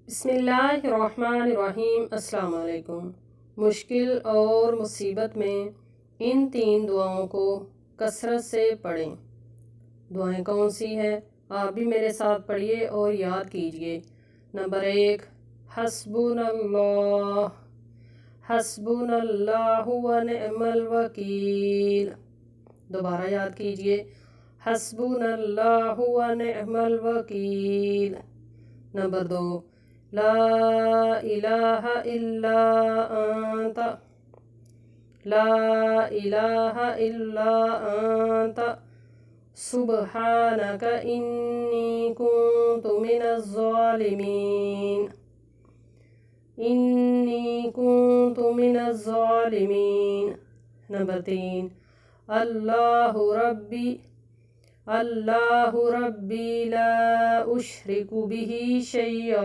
बिस्मिल्लाहिर्रहमानिर्रहीम। अस्सलाम वालेकुम। मुश्किल और मुसीबत में इन 3 दुआओं को कसरत से पढ़ें। दुआएं कौन सी हैं? आप भी मेरे साथ पढ़िए और याद कीजिए। नंबर 1, हस्बुनल्लाह हस्बुनल्लाहु व निअमल वकील। दोबारा याद कीजिए, हस्बुनल्लाहु व निअमल वकील। नंबर 2, ला इलाहा इल्ला अंत ला इलाहा इल्ला अंत सुब्हानक इन्नी कुन्तु मिनज़्ज़ालिमीन इन्नी कुन्तु मिनज़्ज़ालिमीन। नंबर 3, अल्लाहु रब्बी ला उश्रिकु बिही शैया